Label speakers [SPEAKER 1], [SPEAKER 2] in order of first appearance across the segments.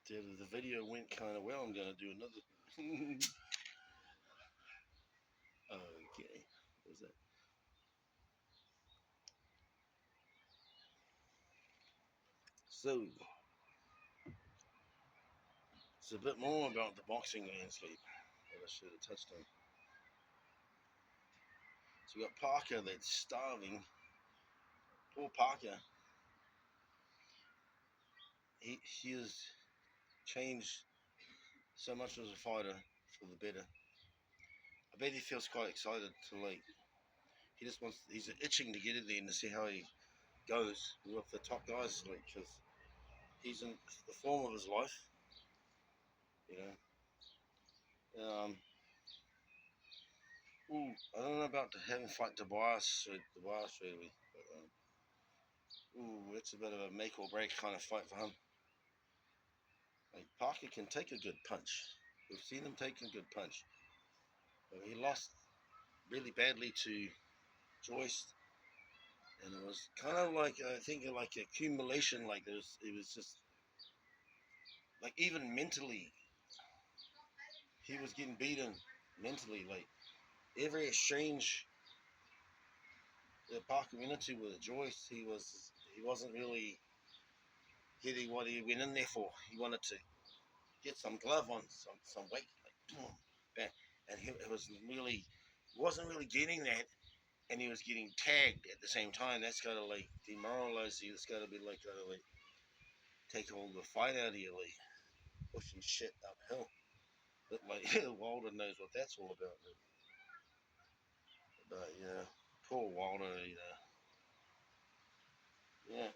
[SPEAKER 1] The video went kind of well. I'm gonna do another. Okay, what was that? So it's a bit more about the boxing landscape that I should have touched on. So we got Parker that's starving. Poor Parker. He has changed so much as a fighter for the better. I bet he feels quite excited to like. He just wants. He's itching to get in there and to see how he goes with the top guys, like because he's in the form of his life. You know. Ooh, I don't know about having fight Tobias really, but ooh, it's a bit of a make or break kind of fight for him. Like Parker can take a good punch. We've seen him take a good punch. But he lost really badly to Joyce, and it was kind of like I think like accumulation. Like it was just like even mentally, he was getting beaten mentally. Like every exchange that Parker went into with Joyce, he wasn't really getting what he went in there for. He wanted to get some glove on, some weight, like boom, bang, and it was really wasn't really getting that, and he was getting tagged at the same time. That's gotta like demoralize you. It's gotta be like gotta like take all the fight out of you, like pushing shit uphill. But like Wilder knows what that's all about. But yeah, poor Wilder, yeah.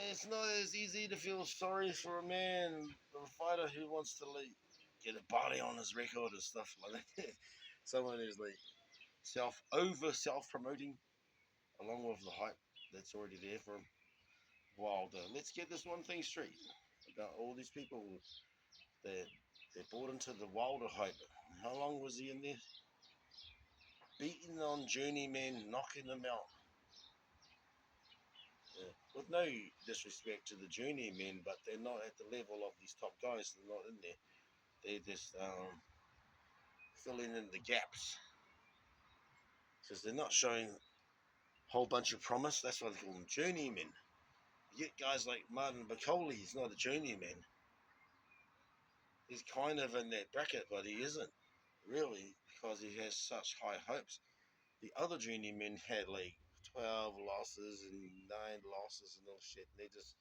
[SPEAKER 1] It's not as easy to feel sorry for a man, a fighter who wants to like get a body on his record and stuff like that. Someone who's like self promoting, along with the hype that's already there for him. Wilder. Let's get this one thing straight about all these people that they bought into the Wilder hype. How long was he in there? Beating on journeymen, knocking them out. Yeah. With no disrespect to the journeymen, but they're not at the level of these top guys. They're not in there. They're just filling in the gaps because they're not showing a whole bunch of promise. That's why they call them journeymen. You get guys like Martin Bacoli. He's not a journeyman. He's kind of in that bracket, but he isn't really because he has such high hopes. The other journeymen had like 12 losses and 9 losses and all shit. And they just,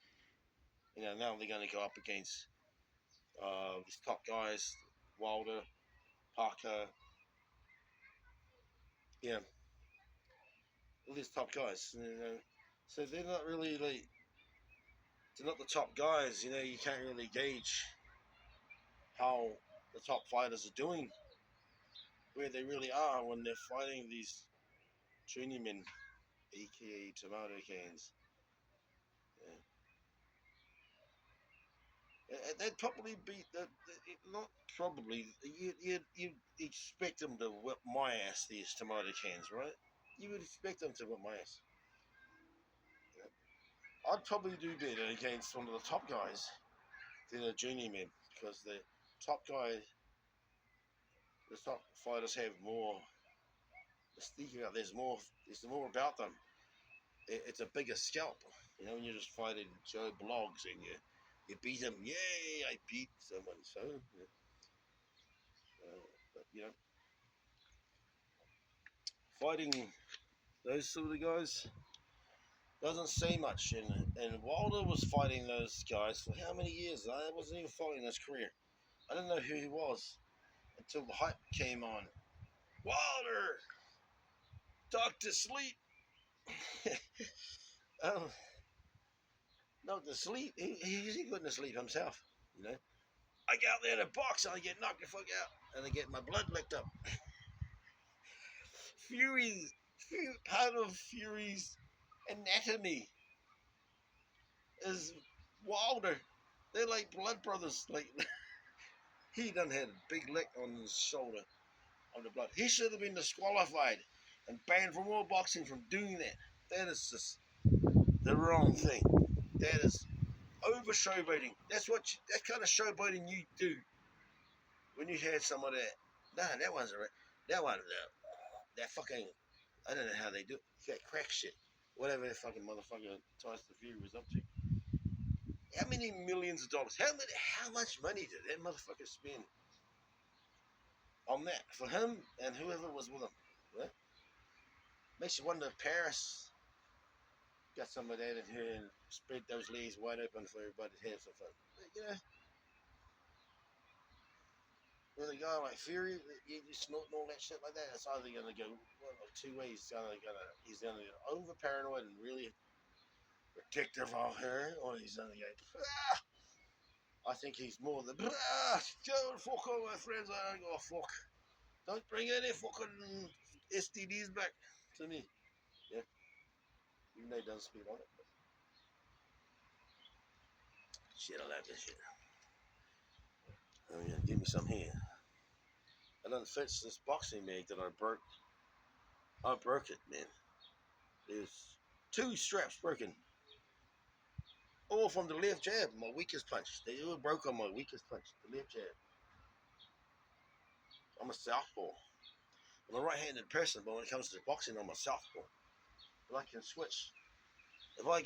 [SPEAKER 1] now they're going to go up against these top guys, Wilder, Parker, yeah, all these top guys. So they're not really like, they're not the top guys. You can't really gauge how the top fighters are doing, where they really are when they're fighting these journeymen, aka tomato cans. Yeah. They'd probably beat not probably. You expect them to whip my ass, these tomato cans, right? You would expect them to whip my ass. I'd probably do better against one of the top guys than a journeyman because the top fighters have more mystique about. There's more about them. It's a bigger scalp. When you're just fighting Joe Blogs and you beat him, yay! I beat someone. So, yeah. But fighting those sort of guys doesn't say much. And Wilder was fighting those guys for how many years? I wasn't even following his career. I didn't know who he was until the hype came on. Wilder, Doctor Sleep. um, Doctor Sleep. He couldn't sleep himself. I get out there to box and I get knocked the fuck out and I get my blood licked up. Part of Fury's anatomy is Wilder. They're like blood brothers. Like he done had a big lick on his shoulder on the blood. He should have been disqualified and banned from all boxing from doing that. That is just the wrong thing. That is over showboating. That kind of showboating you do when you had some of that. Nah, that wasn't right. That one, that fucking, I don't know how they do it. That crack shit. Whatever that fucking motherfucker Tyson Fury was up to. How many millions of dollars? How much money did that motherfucker spend on that for him and whoever was with him? Right? Makes you wonder if Paris got some of that in here and spread those legs wide open for everybody to have some fun. But, with a guy like Fury, you snorting all that shit like that, it's either going to go one of two ways. He's going to get over paranoid and really protective of her, or he's going to go, I think he's more the, go and fuck all my friends, I don't go fuck. Don't bring any fucking STDs back to me. Yeah. Even though he doesn't speak on it. But shit, I love this shit. Oh, yeah, give me some here. I done fixed this boxing bag that I broke. I broke it, man. There's 2 straps broken. All from the left jab, my weakest punch. They all broke on my weakest punch, the left jab. I'm a southpaw. I'm a right-handed person, but when it comes to boxing, I'm a southpaw. But I can switch. If I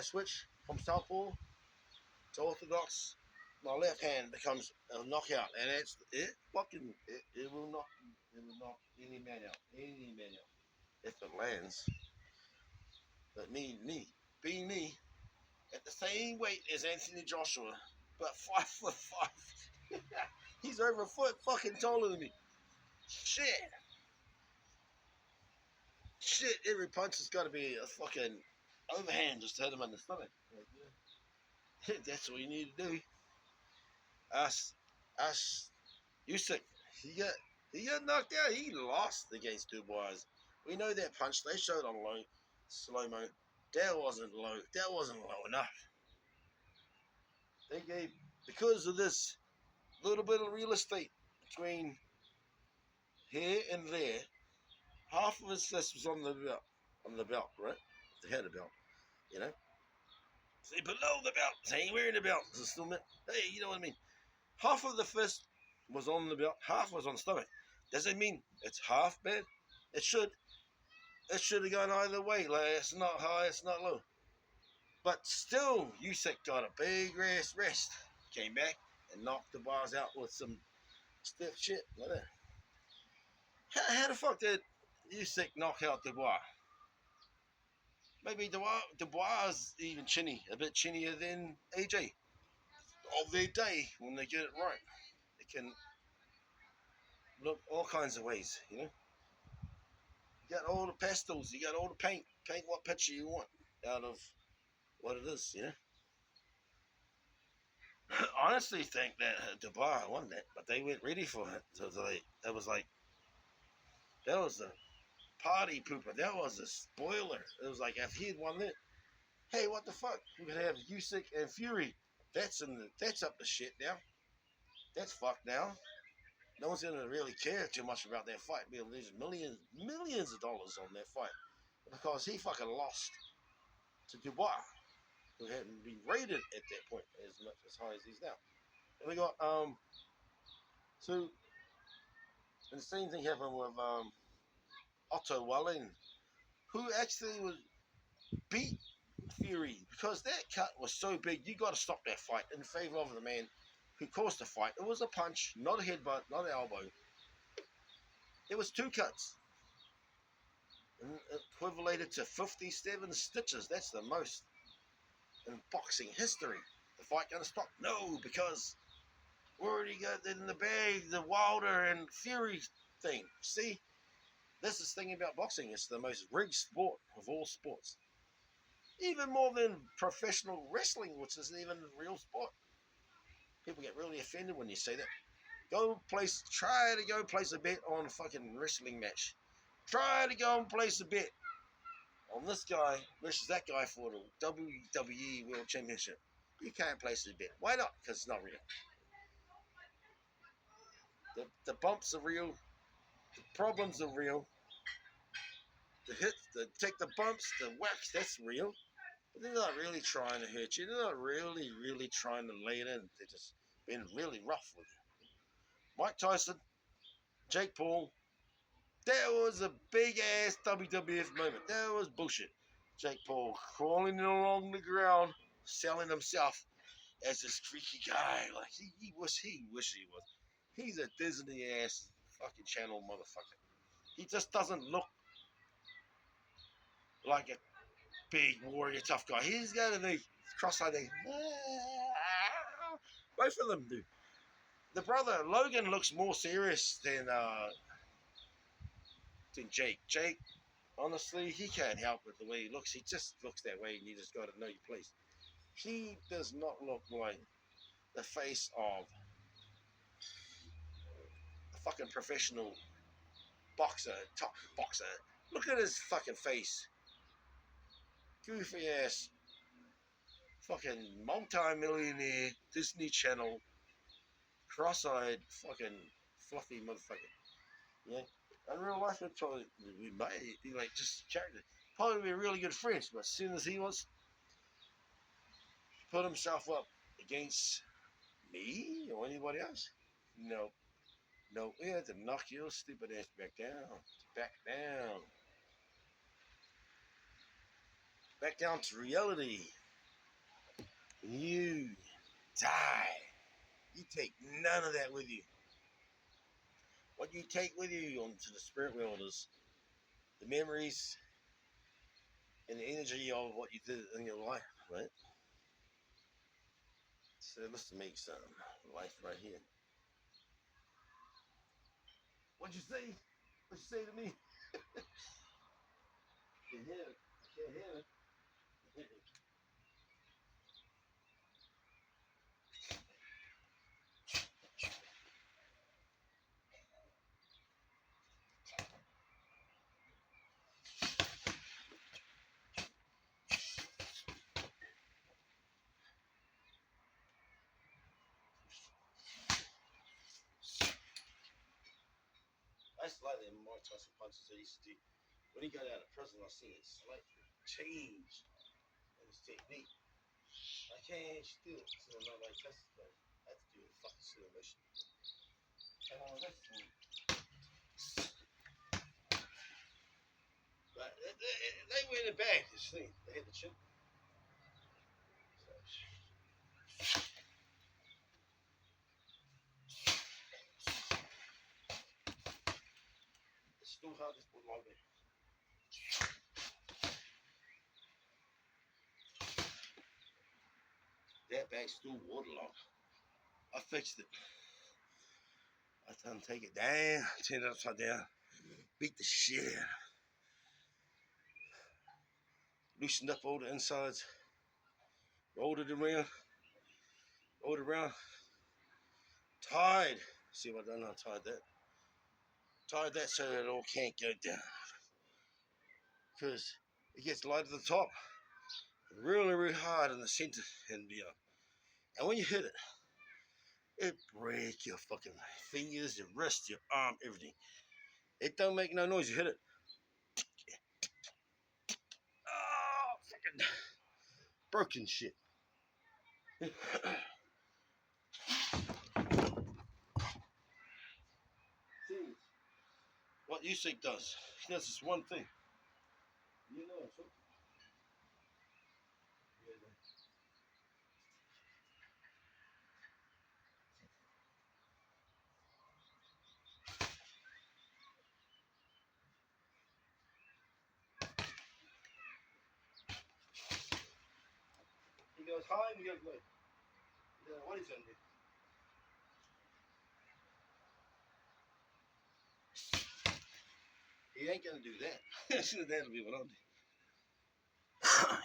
[SPEAKER 1] switch from southpaw to orthodox, my left hand becomes a knockout, and it will knock any man out, if it lands. But being me, at the same weight as Anthony Joshua, but 5'5". He's over a foot fucking taller than me. Shit, every punch has got to be a fucking overhand just to hit him in the stomach. Like, that's what you need to do. Us, Usyk, he got knocked out. He lost against Dubois. We know that punch they showed on slow mo. That wasn't low. That wasn't low enough. They gave, because of this little bit of real estate between here and there. Half of his fist was on the belt, right? They had a belt, you know. See, below the belt, they ain't wearing the belt. Hey, you know what I mean? Half of the fist was on the belt, half was on the stomach. Does it mean it's half bad? It should have gone either way. Like, it's not high, it's not low. But still, Usyk got a big rest. Came back and knocked the bars out with some stiff shit like that. How the fuck did Usyk knock out Dubois? Maybe Dubois is even a bit chinnier than AJ. Of their day, when they get it right, it can look all kinds of ways, you know. You got all the pastels, you got all the paint. Paint what picture you want out of what it is, you know. I honestly think that Dubois won that, but they weren't ready for it. So it was like, that was a party pooper. That was a spoiler. It was like, if he had won that, hey, what the fuck? We could have Usyk and Fury. That's up the shit now. That's fucked now. No one's gonna really care too much about that fight. There's millions of dollars on that fight because he fucking lost to Dubois, who hadn't been rated at that point as high as he's now. And we got so, and the same thing happened with Otto Wallin, who actually was beat Fury because that cut was so big. You got to stop that fight in favor of the man who caused the fight. It was a punch, not a headbutt, not an elbow. It was 2 cuts, and equivalated to 57 stitches. That's the most in boxing history. The fight gonna stop? No, because we already got in the bag the Wilder and Fury thing. See, this is the thing about boxing. It's the most rigged sport of all sports. Even more than professional wrestling, which isn't even a real sport. People get really offended when you say that. Try to go place a bet on a fucking wrestling match. Try to go and place a bet on this guy versus that guy for the WWE World Championship. You can't place a bet. Why not? Because it's not real. The bumps are real. The problems are real. The hits, take the bumps, the whacks, that's real. But they're not really trying to hurt you. They're not really trying to lay it in. They're just being really rough with you. Mike Tyson, Jake Paul, that was a big ass WWF moment. That was bullshit. Jake Paul crawling along the ground, selling himself as this freaky guy. Like he wish he was. He's a Disney ass fucking channel motherfucker. He just doesn't look like a big warrior tough guy. He's got a big cross-eyed thing. Both of them do. The brother Logan looks more serious than Jake. Jake, honestly, he can't help it the way he looks. He just looks that way, and you just got to know your place. He does not look like the face of a fucking professional boxer, top boxer. Look at his fucking face. Goofy ass, fucking multi-millionaire Disney Channel, cross-eyed, fucking fluffy motherfucker. Yeah. In real life, would probably be like just character. Probably be really good friends, but as soon as he wants to put himself up against me or anybody else, no, no, we had to knock your stupid ass back down to reality. You die. You take none of that with you. What you take with you onto the spirit world is the memories and the energy of what you did in your life, right? So let's make some life right here. What'd you say? What'd you say to me? Can't hear it. Can't hear it. I slightly more Tyson punches that he used to do. When he got out of prison, I seen it slightly change in his technique. I can't still it to another like Tyson, but I have to do a fucking slow motion. But they were in the bag, this thing. They had the chip. It's still hard to put like that. That bag's still waterlogged. I fixed it. I told him take it down, turn it upside down, beat the shit out. Loosened up all the insides, rolled it around, tied. See what I done? I tied that. Tied that so that it all can't go down. Because it gets light at the top, really hard in the center and beyond. And when you hit it, it breaks your fucking fingers, your wrist, your arm, everything. It don't make no noise. You hit it. Oh, fucking broken shit. See, what Usyk does, he does this one thing. You know, so he goes high and he goes low. What he's gonna do? He ain't gonna do that. That'll be what I'll do.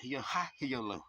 [SPEAKER 1] He go high, he go low.